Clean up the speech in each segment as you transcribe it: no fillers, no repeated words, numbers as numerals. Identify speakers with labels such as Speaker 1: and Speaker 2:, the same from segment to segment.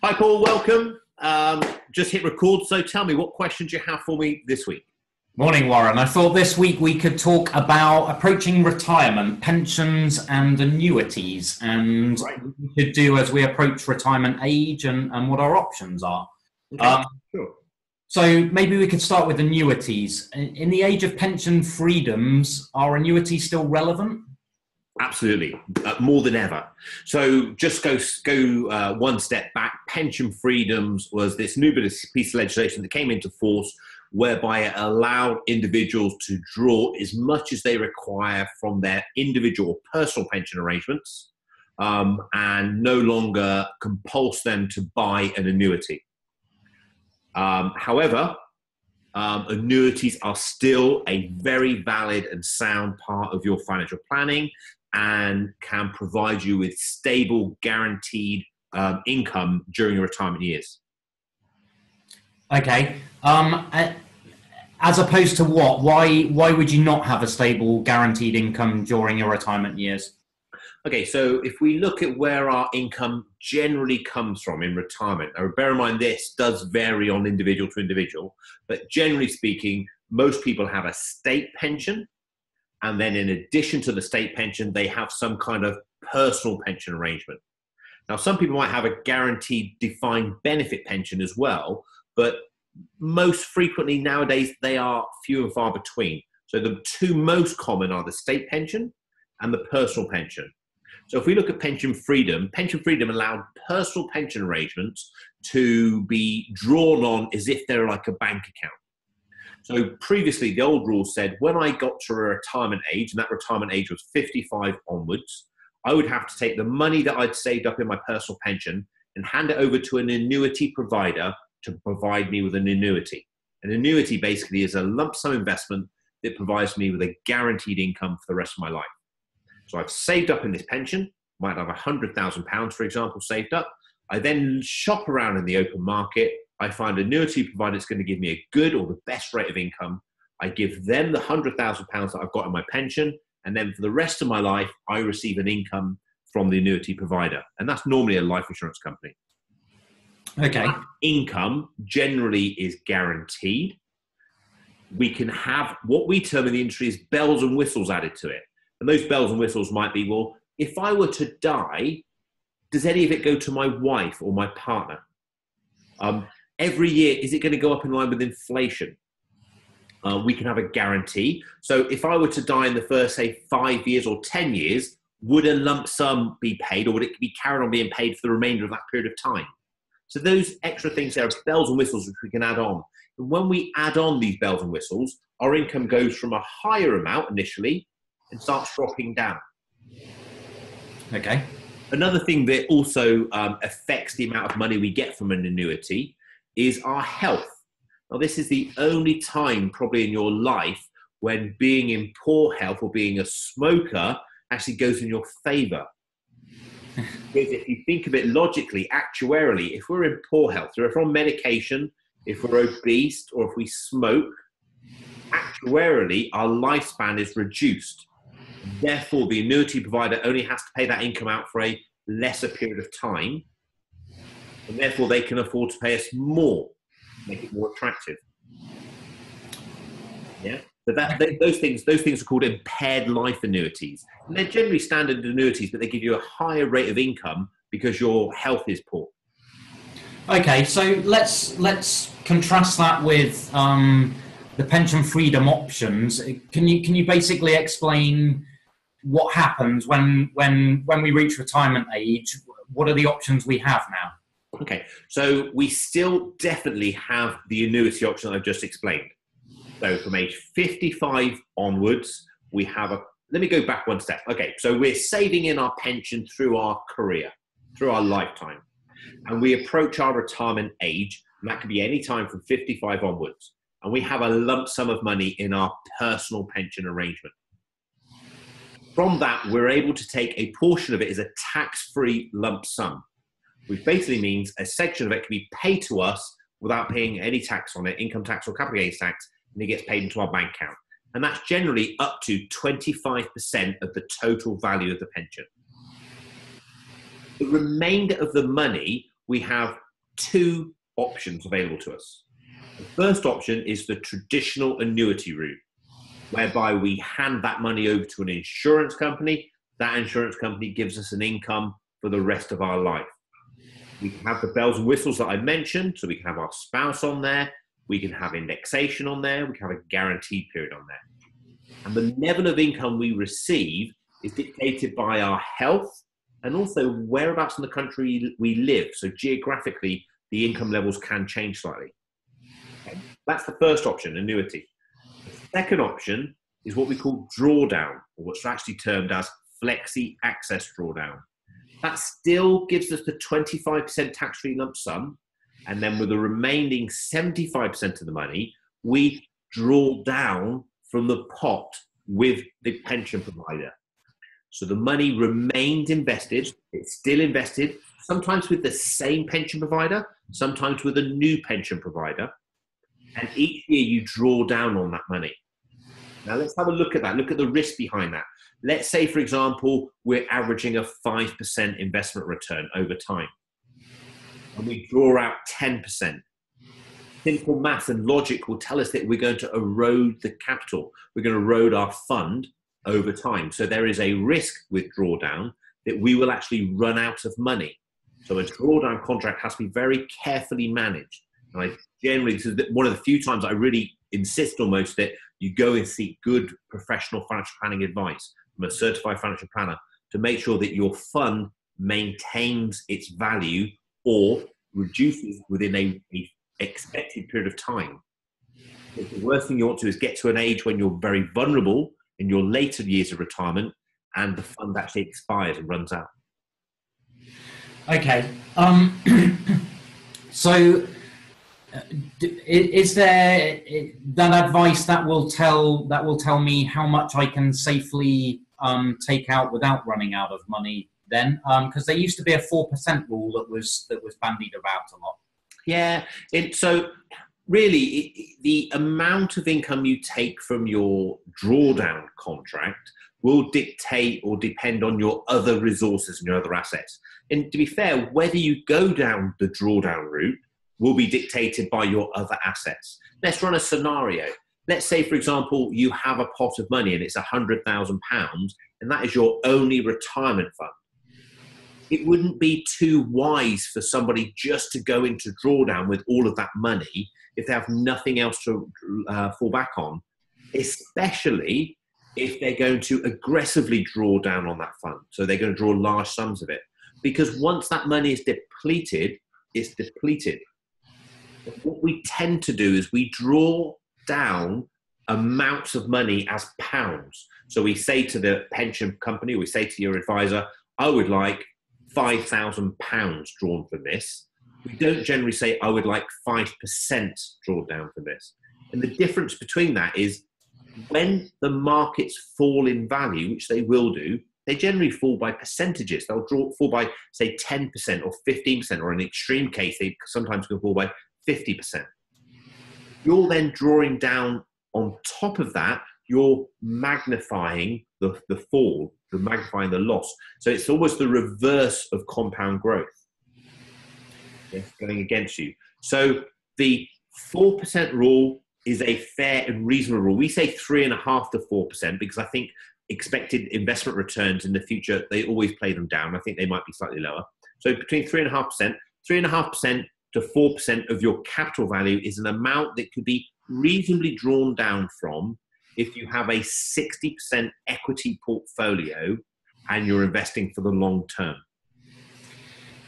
Speaker 1: Hi, Paul. Welcome. Just hit record. So tell me, what questions you have for me this week?
Speaker 2: Morning, Warren. I thought this week we could talk about approaching retirement, pensions and annuities, and
Speaker 1: Right.
Speaker 2: what we could do as we approach retirement age and what our options are.
Speaker 1: Okay. Sure.
Speaker 2: So maybe we could start with annuities. In the age of pension freedoms, are annuities still relevant?
Speaker 1: Absolutely. More than ever. So just go one step back. Pension freedoms was this new piece of legislation that came into force whereby it allowed individuals to draw as much as they require from their individual personal pension arrangements, and no longer compulse them to buy an annuity. However, annuities are still a very valid and sound part of your financial planning and can provide you with stable, guaranteed income during your retirement years.
Speaker 2: Okay. As opposed to what? Why would you not have a stable, guaranteed income during your retirement years?
Speaker 1: Okay, so if we look at where our income generally comes from in retirement, now bear in mind this does vary on individual to individual, but generally speaking, most people have a state pension, and then in addition to the state pension, they have some kind of personal pension arrangement. Now, some people might have a guaranteed defined benefit pension as well, but most frequently nowadays, they are few and far between. So the two most common are the state pension and the personal pension. So if we look at pension freedom allowed personal pension arrangements to be drawn on as if they're like a bank account. So previously, the old rule said when I got to a retirement age, and that retirement age was 55 onwards, I would have to take the money that I'd saved up in my personal pension and hand it over to an annuity provider to provide me with an annuity. An annuity basically is a lump sum investment that provides me with a guaranteed income for the rest of my life. So I've saved up in this pension, might have £100,000, for example, saved up. I then shop around in the open market. I find an annuity provider that's going to give me a good or the best rate of income. I give them the £100,000 that I've got in my pension. And then for the rest of my life, I receive an income from the annuity provider. And that's normally a life insurance company.
Speaker 2: Okay.
Speaker 1: That income generally is guaranteed. We can have what we term in the industry as bells and whistles added to it. And those bells and whistles might be, well, if I were to die, does any of it go to my wife or my partner? Every year, is it going to go up in line with inflation? We can have a guarantee. So if I were to die in the first, say, 5 years or 10 years, would a lump sum be paid, or would it be carried on being paid for the remainder of that period of time? So those extra things there are bells and whistles which we can add on. And when we add on these bells and whistles, our income goes from a higher amount initially and starts dropping down.
Speaker 2: Okay.
Speaker 1: Another thing that also affects the amount of money we get from an annuity is our health. Now, this is the only time probably in your life when being in poor health or being a smoker actually goes in your favor. Because if you think of it logically, actuarially, if we're in poor health, so if we're on medication, if we're obese, or if we smoke, actuarially, our lifespan is reduced. Therefore, the annuity provider only has to pay that income out for a lesser period of time, and therefore they can afford to pay us more, make it more attractive. Yeah. So those things are called impaired life annuities. And they're generally standard annuities, but they give you a higher rate of income because your health is poor.
Speaker 2: Okay, so let's contrast that with the pension freedom options. Can you basically explain what happens when we reach retirement age? What are the options we have now?
Speaker 1: Okay, so we still definitely have the annuity option I've just explained. So from age 55 onwards, we have let me go back one step. Okay, so we're saving in our pension through our career, through our lifetime. And we approach our retirement age, and that can be any time from 55 onwards. And we have a lump sum of money in our personal pension arrangement. From that, we're able to take a portion of it as a tax-free lump sum, which basically means a section of it can be paid to us without paying any tax on it, income tax or capital gains tax, and it gets paid into our bank account. And that's generally up to 25% of the total value of the pension. The remainder of the money we have two options available to us. The first option is the traditional annuity route, whereby we hand that money over to an insurance company. That insurance company gives us an income for the rest of our life. We can have the bells and whistles that I mentioned, so we can have our spouse on there, we can have indexation on there, we can have a guaranteed period on there. And the level of income we receive is dictated by our health and also whereabouts in the country we live. So geographically, the income levels can change slightly. Okay. That's the first option, annuity. The second option is what we call drawdown, or what's actually termed as flexi access drawdown. That still gives us the 25% tax-free lump sum, and then with the remaining 75% of the money, we draw down from the pot with the pension provider. So the money remains invested, it's still invested, sometimes with the same pension provider, sometimes with a new pension provider, and each year you draw down on that money. Now let's have a look at that, look at the risk behind that. Let's say, for example, we're averaging a 5% investment return over time, and we draw out 10%. Simple math and logic will tell us that we're going to erode the capital. We're going to erode our fund over time. So there is a risk with drawdown that we will actually run out of money. So a drawdown contract has to be very carefully managed. And I generally, this is one of the few times I really insist almost that you go and seek good professional financial planning advice from a certified financial planner to make sure that your fund maintains its value or reduces within a expected period of time. But the worst thing you want to do is get to an age when you're very vulnerable in your later years of retirement and the fund actually expires and runs out.
Speaker 2: Okay. So is there that advice that will tell me how much I can safely take out without running out of money then? Because there used to be a 4% rule that was bandied about a lot.
Speaker 1: Yeah, so really the amount of income you take from your drawdown contract will dictate or depend on your other resources and your other assets. And to be fair, whether you go down the drawdown route will be dictated by your other assets. Let's run a scenario. Let's say, for example, you have a pot of money and it's £100,000 and that is your only retirement fund. It wouldn't be too wise for somebody just to go into drawdown with all of that money if they have nothing else to fall back on, especially if they're going to aggressively draw down on that fund. So they're going to draw large sums of it. Because once that money is depleted, it's depleted. What we tend to do is we draw down amounts of money as pounds. So we say to the pension company, we say to your advisor, I would like £5,000 drawn from this. We don't generally say, I would like 5% drawn down from this. And the difference between that is when the markets fall in value, which they will do, they generally fall by percentages. They'll fall by, say, 10% or 15%, or in an extreme case, they sometimes can fall by 50%. You're then drawing down on top of that, you're magnifying the fall, you're magnifying the loss. So it's almost the reverse of compound growth. Yes, going against you. So the 4% rule is a fair and reasonable rule. We say 3.5% to 4% because I think expected investment returns in the future, they always play them down. I think they might be slightly lower. So between 3.5% to 4% of your capital value is an amount that could be reasonably drawn down from if you have a 60% equity portfolio and you're investing for the long term.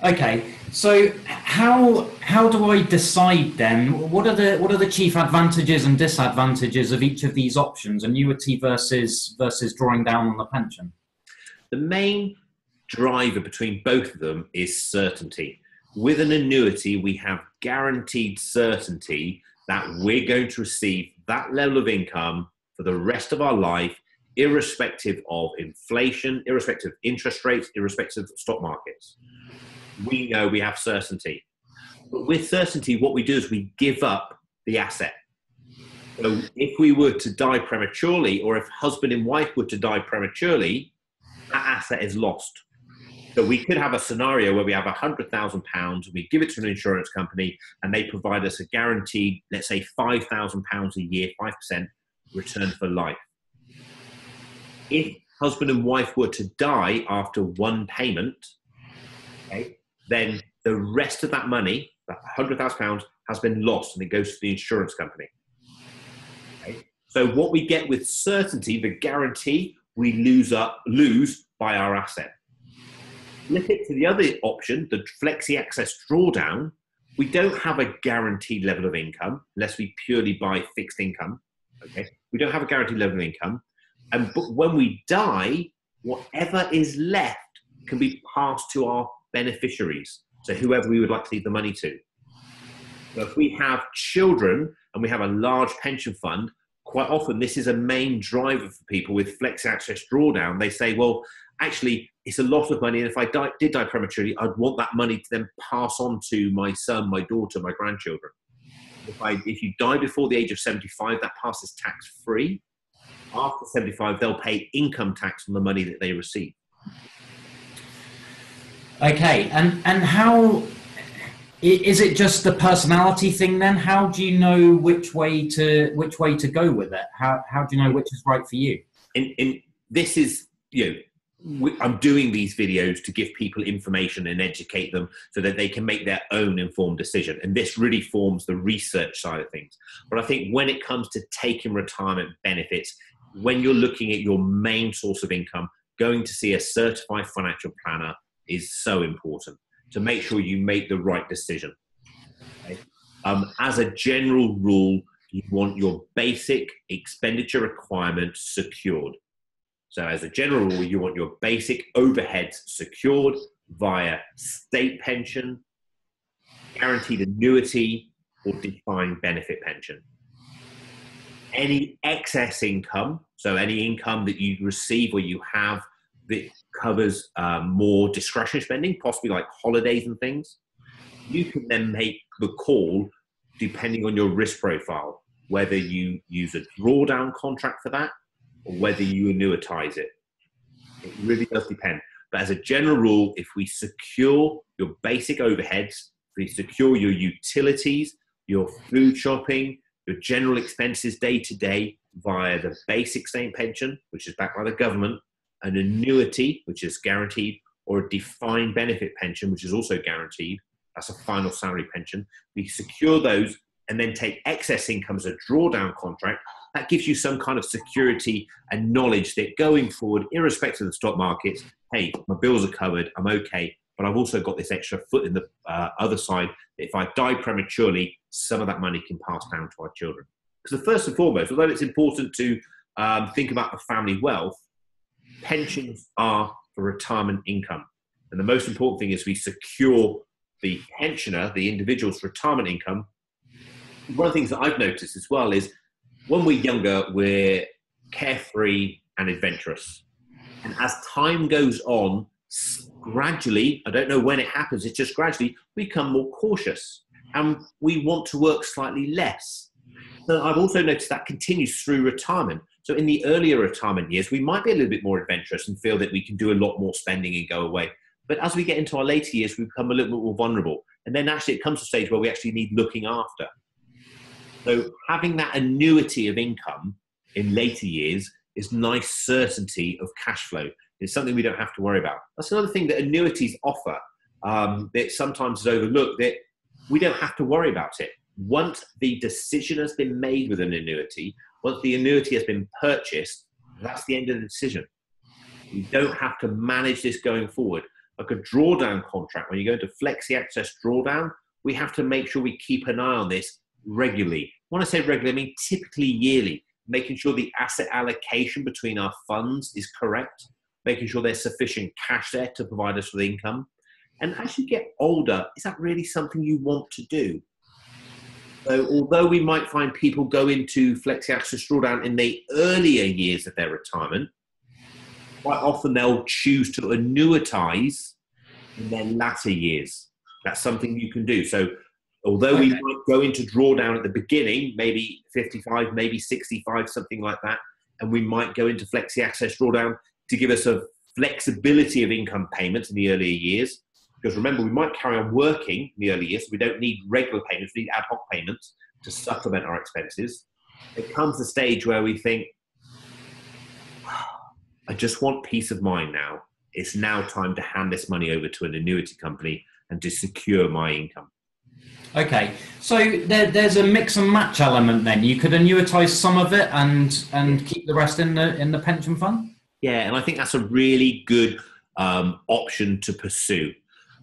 Speaker 2: Okay, so how do I decide then? What are the chief advantages and disadvantages of each of these options, annuity versus drawing down on the pension?
Speaker 1: The main driver between both of them is certainty. With an annuity, we have guaranteed certainty that we're going to receive that level of income for the rest of our life, irrespective of inflation, irrespective of interest rates, irrespective of stock markets. We know we have certainty. But with certainty, what we do is we give up the asset. So if we were to die prematurely, or if husband and wife were to die prematurely, that asset is lost. So we could have a scenario where we have £100,000, we give it to an insurance company, and they provide us a guaranteed, let's say £5,000 a year, 5% return for life. If husband and wife were to die after one payment, okay, then the rest of that money, that £100,000, has been lost, and it goes to the insurance company. Okay? So what we get with certainty, the guarantee, we lose by our asset. Flip it to the other option, the flexi access drawdown. We don't have a guaranteed level of income unless we purely buy fixed income. Okay, we don't have a guaranteed level of income, but when we die, whatever is left can be passed to our beneficiaries, so whoever we would like to leave the money to. So if we have children and we have a large pension fund, quite often this is a main driver for people with flexi access drawdown. They say, well, actually, it's a lot of money, and if I did die prematurely, I'd want that money to then pass on to my son, my daughter, my grandchildren. If you die before the age of 75, that passes tax-free. After 75, they'll pay income tax on the money that they receive.
Speaker 2: Okay, and how is it just a personality thing then? How do you know which way to go with it? How do you know which is right for you?
Speaker 1: This is, I'm doing these videos to give people information and educate them so that they can make their own informed decision. And this really forms the research side of things. But I think when it comes to taking retirement benefits, when you're looking at your main source of income, going to see a certified financial planner is so important to make sure you make the right decision. Okay? As a general rule, you want your basic expenditure requirements secured. So as a general rule, you want your basic overheads secured via state pension, guaranteed annuity, or defined benefit pension. Any excess income, so any income that you receive or you have that covers more discretionary spending, possibly like holidays and things, you can then make the call depending on your risk profile, whether you use a drawdown contract for that, or whether you annuitize it. It really does depend. But as a general rule, if we secure your basic overheads, if we secure your utilities, your food shopping, your general expenses day to day via the basic state pension, which is backed by the government, an annuity, which is guaranteed, or a defined benefit pension, which is also guaranteed, that's a final salary pension, we secure those and then take excess income as a drawdown contract. That gives you some kind of security and knowledge that going forward, irrespective of the stock markets, hey, my bills are covered, I'm okay, but I've also got this extra foot in the other side. If I die prematurely, some of that money can pass down to our children. Because first and foremost, although it's important to think about the family wealth, pensions are for retirement income. And the most important thing is we secure the pensioner, the individual's retirement income. One of the things that I've noticed as well is when we're younger, we're carefree and adventurous. And as time goes on, gradually, I don't know when it happens, it's just gradually, we become more cautious and we want to work slightly less. So I've also noticed that continues through retirement. So in the earlier retirement years, we might be a little bit more adventurous and feel that we can do a lot more spending and go away. But as we get into our later years, we become a little bit more vulnerable. And then actually it comes to a stage where we actually need looking after. So having that annuity of income in later years is nice certainty of cash flow. It's something we don't have to worry about. That's another thing that annuities offer that sometimes is overlooked, that we don't have to worry about it. Once the decision has been made with an annuity, once the annuity has been purchased, that's the end of the decision. We don't have to manage this going forward. Like a drawdown contract, when you go into flexi access drawdown, we have to make sure we keep an eye on this regularly. When I say regularly, I mean typically yearly, making sure the asset allocation between our funds is correct, making sure there's sufficient cash there to provide us with income. And as you get older, is that really something you want to do? So although we might find people go into flexi access drawdown in the earlier years of their retirement, quite often they'll choose to annuitize in their latter years. That's something you can do. So although we might go into drawdown at the beginning, maybe 55, maybe 65, something like that, and we might go into flexi access drawdown to give us a flexibility of income payments in the earlier years, because remember, we might carry on working in the early years, so we don't need regular payments, we need ad hoc payments to supplement our expenses. It comes a stage where we think, I just want peace of mind now. It's now time to hand this money over to an annuity company and to secure my income.
Speaker 2: Okay, so there's a mix and match element then. You could annuitize some of it and keep the rest in the pension fund?
Speaker 1: Yeah, and I think that's a really good option to pursue.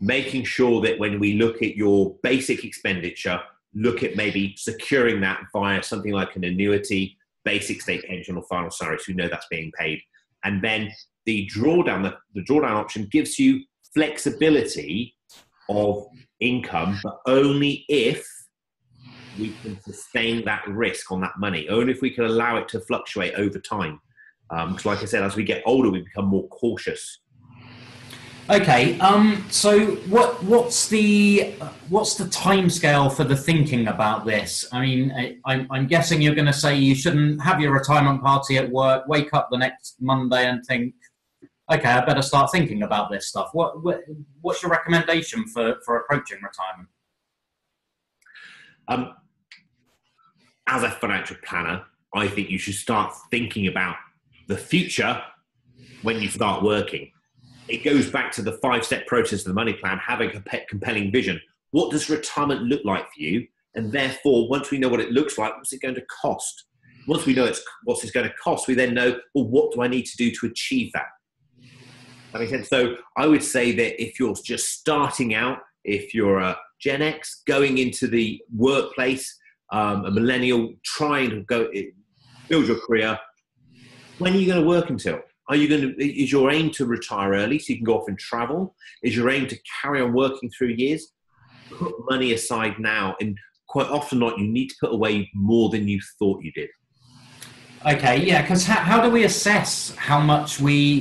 Speaker 1: Making sure that when we look at your basic expenditure, look at maybe securing that via something like an annuity, basic state pension or final salary, so you know that's being paid. And then the drawdown option gives you flexibility of income, but only if we can sustain that risk on that money, only if we can allow it to fluctuate over time. Because like I said, as we get older, we become more cautious.
Speaker 2: Okay, so what's the timescale for the thinking about this? I mean, I'm guessing you're going to say you shouldn't have your retirement party at work, wake up the next Monday and think, okay, I better start thinking about this stuff. What's your recommendation for approaching retirement?
Speaker 1: As a financial planner, I think you should start thinking about the future when you start working. It goes back to the 5-step process of the money plan, having a compelling vision. What does retirement look like for you? And therefore, once we know what it looks like, what's it going to cost? Once we know what it's going to cost, we then know, well, what do I need to do to achieve that? That makes sense. So I would say that if you're just starting out, if you're a Gen X going into the workplace, a millennial trying to go build your career, when are you going to work until? Is your aim to retire early so you can go off and travel? Is your aim to carry on working through years? Put money aside now, and quite often not, you need to put away more than you thought you did.
Speaker 2: Okay, yeah, because how do we assess how much we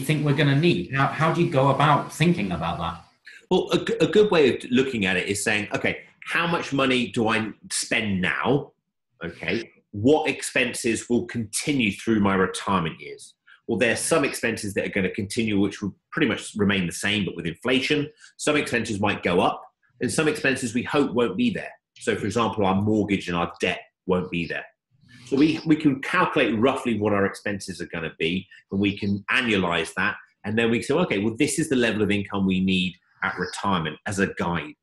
Speaker 2: think we're going to need? How do you go about thinking about that?
Speaker 1: Well, a good way of looking at it is saying, okay, how much money do I spend now? Okay, what expenses will continue through my retirement years? Well, there are some expenses that are going to continue, which will pretty much remain the same, but with inflation. Some expenses might go up, and some expenses we hope won't be there. So, for example, our mortgage and our debt won't be there. So we can calculate roughly what our expenses are going to be, and we can annualize that. And then we say, okay, well, this is the level of income we need at retirement as a guide.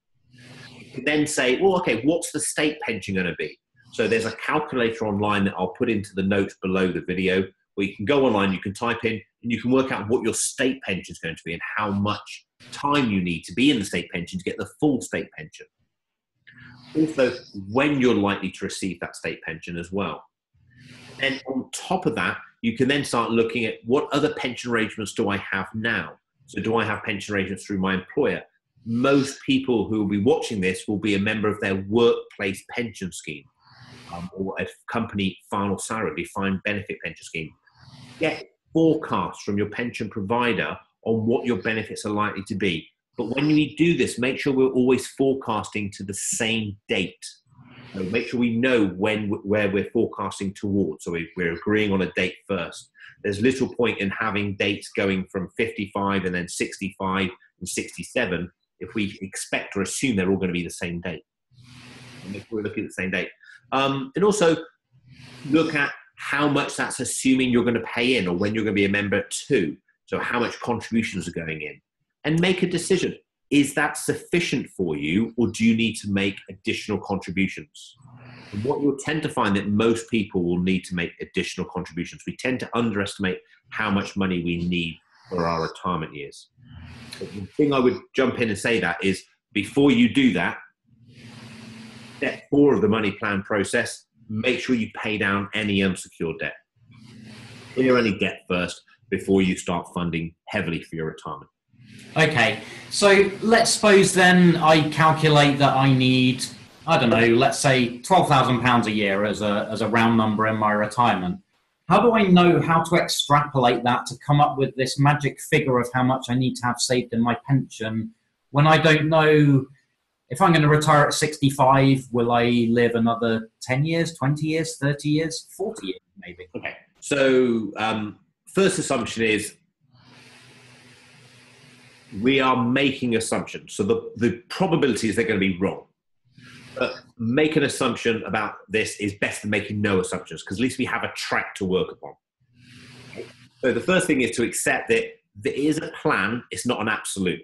Speaker 1: We can then say, well, okay, what's the state pension going to be? So there's a calculator online that I'll put into the notes below the video, where you can go online, you can type in, and you can work out what your state pension is going to be and how much time you need to be in the state pension to get the full state pension. Also, when you're likely to receive that state pension as well. And on top of that, you can then start looking at what other pension arrangements do I have now? So do I have pension arrangements through my employer? Most people who will be watching this will be a member of their workplace pension scheme or a company final salary, defined benefit pension scheme. Get forecasts from your pension provider on what your benefits are likely to be. But when we do this, make sure we're always forecasting to the same date. So make sure we know where we're forecasting towards. So we're agreeing on a date first. There's little point in having dates going from 55 and then 65 and 67 if we expect or assume they're all going to be the same date. And make sure we're looking at the same date. And also look at how much that's assuming you're going to pay in or when you're going to be a member too. So how much contributions are going in. And make a decision. Is that sufficient for you, or do you need to make additional contributions? And what you'll tend to find that most people will need to make additional contributions. We tend to underestimate how much money we need for our retirement years. But the thing I would jump in and say that is, before you do that, step 4 of the money plan process, make sure you pay down any unsecured debt. Clear any debt first before you start funding heavily for your retirement.
Speaker 2: Okay, so let's suppose then I calculate that I need, I don't know, let's say £12,000 a year as a round number in my retirement. How do I know how to extrapolate that to come up with this magic figure of how much I need to have saved in my pension when I don't know if I'm going to retire at 65, will I live another 10 years, 20 years, 30 years, 40 years maybe?
Speaker 1: Okay, so first assumption is we are making assumptions. So the probability is they're going to be wrong. But make an assumption about this is better than making no assumptions, because at least we have a track to work upon. So the first thing is to accept that there is a plan, it's not an absolute.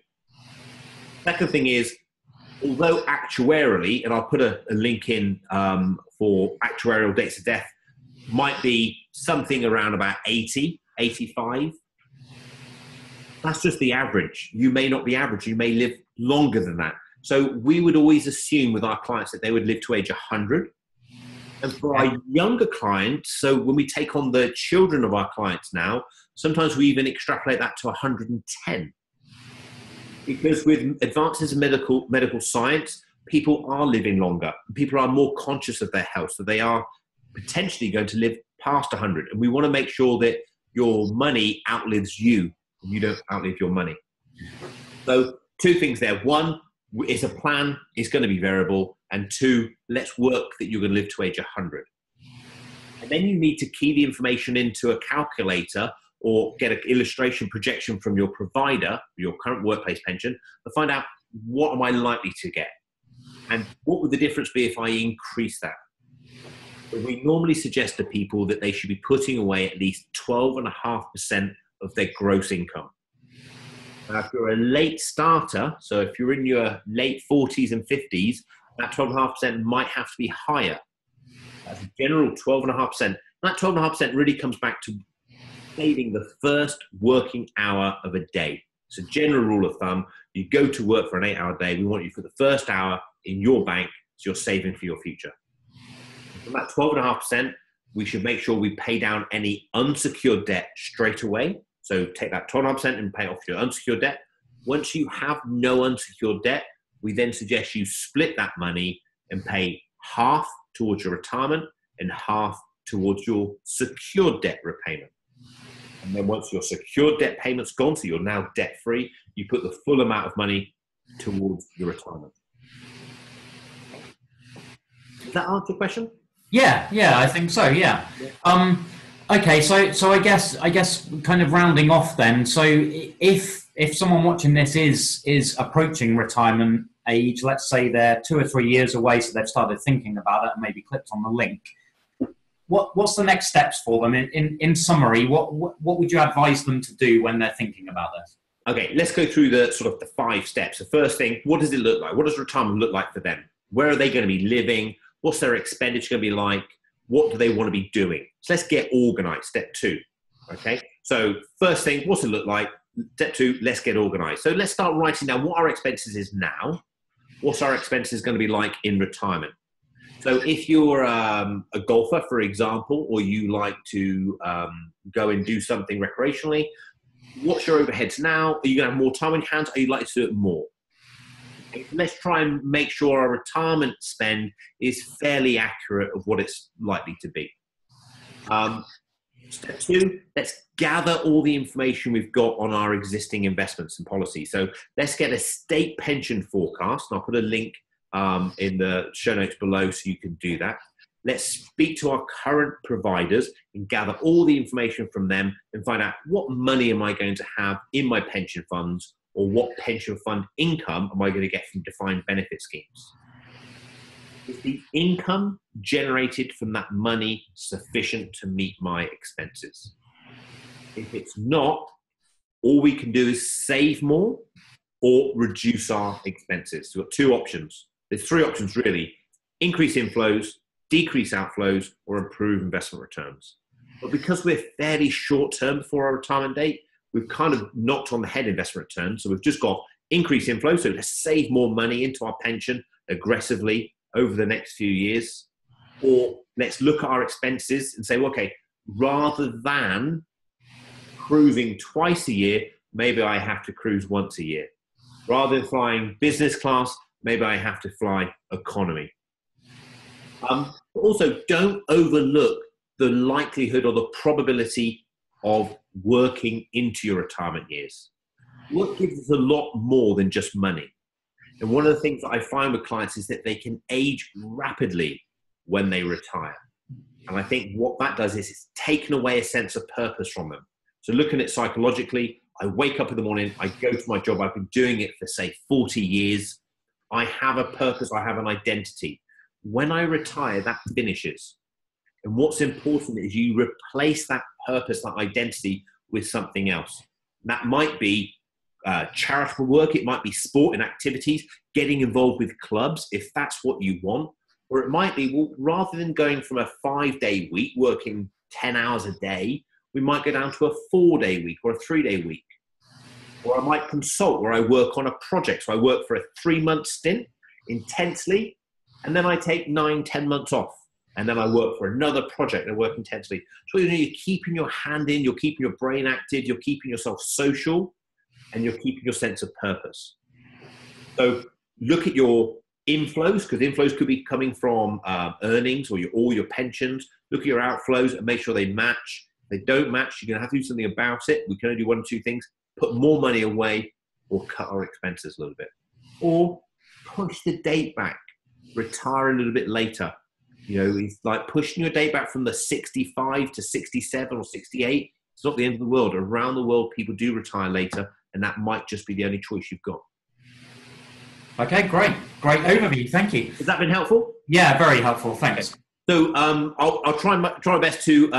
Speaker 1: Second thing is, although actuarially, and I'll put a link in for actuarial dates of death, might be something around about 80, 85. That's just the average. You may not be average. You may live longer than that. So we would always assume with our clients that they would live to age 100. And for our younger clients, so when we take on the children of our clients now, sometimes we even extrapolate that to 110. Because with advances in medical science, people are living longer. People are more conscious of their health, so they are potentially going to live past 100. And we want to make sure that your money outlives you, and you don't outlive your money. So two things there. One, it's a plan, it's going to be variable. And two, let's work that you're going to live to age 100. And then you need to key the information into a calculator or get an illustration projection from your provider, your current workplace pension, to find out what am I likely to get? And what would the difference be if I increase that? We normally suggest to people that they should be putting away at least 12.5% of their gross income. Now, if you're a late starter, so if you're in your late 40s and 50s, that 12.5% might have to be higher. That's a general 12.5%. That 12.5% really comes back to saving the first working hour of a day. So general rule of thumb, you go to work for an 8-hour day, we want you for the first hour in your bank, so you're saving for your future. From that 12.5%, we should make sure we pay down any unsecured debt straight away. So take that 12.5% and pay off your unsecured debt. Once you have no unsecured debt, we then suggest you split that money and pay half towards your retirement and half towards your secured debt repayment. And then once your secured debt payment's gone, so you're now debt-free, you put the full amount of money towards your retirement. Does that answer your question?
Speaker 2: Yeah, I think so. Yeah. Okay, so I guess kind of rounding off then. So if someone watching this is approaching retirement age, let's say they're 2 or 3 years away, so they've started thinking about it and maybe clicked on the link. What's the next steps for them? In summary, what would you advise them to do when they're thinking about this?
Speaker 1: Okay, let's go through the 5 steps. The first thing, what does it look like? What does retirement look like for them? Where are they going to be living? What's their expenditure going to be like? What do they want to be doing? So let's get organized. Step 2. Okay. So first thing, what's it look like? Step 2, let's get organized. So let's start writing down what our expenses is now. What's our expenses going to be like in retirement? So if you're a golfer, for example, or you like to go and do something recreationally, what's your overheads now? Are you going to have more time on your hands? Are you likely to do it more? Let's try and make sure our retirement spend is fairly accurate of what it's likely to be. Step 2, let's gather all the information we've got on our existing investments and policies. So let's get a state pension forecast, and I'll put a link in the show notes below so you can do that. Let's speak to our current providers and gather all the information from them and find out what money am I going to have in my pension funds, or what pension fund income am I going to get from defined benefit schemes? Is the income generated from that money sufficient to meet my expenses? If it's not, all we can do is save more or reduce our expenses. So we've got 2 options. There's 3 options really: increase inflows, decrease outflows, or improve investment returns. But because we're fairly short term before our retirement date, we've kind of knocked on the head investment returns. So we've just got increased inflow. So let's save more money into our pension aggressively over the next few years. Or let's look at our expenses and say, well, okay, rather than cruising twice a year, maybe I have to cruise once a year. Rather than flying business class, maybe I have to fly economy. Also, don't overlook the likelihood or the probability of working into your retirement years. Work gives us a lot more than just money. And one of the things that I find with clients is that they can age rapidly when they retire. And I think what that does is it's taken away a sense of purpose from them. So looking at it psychologically, I wake up in the morning, I go to my job, I've been doing it for say 40 years. I have a purpose, I have an identity. When I retire, that finishes. And what's important is you replace that purpose, that identity with something else. That might be charitable work, it might be sport and activities, getting involved with clubs if that's what you want. Or it might be, well, rather than going from a 5-day week, working 10 hours a day, we might go down to a 4-day week or a 3-day week. Or I might consult where I work on a project. So I work for a 3-month stint intensely, and then I take 9-10 months off. And then I work for another project and work intensely. So you're keeping your hand in, you're keeping your brain active, you're keeping yourself social, and you're keeping your sense of purpose. So look at your inflows, because inflows could be coming from earnings or your pensions. Look at your outflows and make sure they match. If they don't match, you're going to have to do something about it. We can only do 1 or 2 things. Put more money away or cut our expenses a little bit. Or push the date back. Retire a little bit later. It's like pushing your date back from the 65 to 67 or 68. It's not the end of the world. Around the world, people do retire later, and that might just be the only choice you've got.
Speaker 2: Okay, great overview. Thank you.
Speaker 1: Has that been helpful?
Speaker 2: Yeah, very helpful. Thanks.
Speaker 1: So I'll try my best to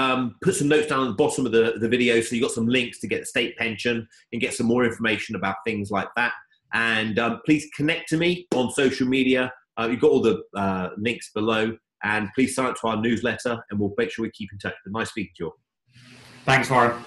Speaker 1: put some notes down at the bottom of the video, so you've got some links to get the state pension and get some more information about things like that. And please connect to me on social media. You've got all the links below. And please sign up to our newsletter, and we'll make sure we keep in touch. But nice speaking to you all.
Speaker 2: Thanks, Warren.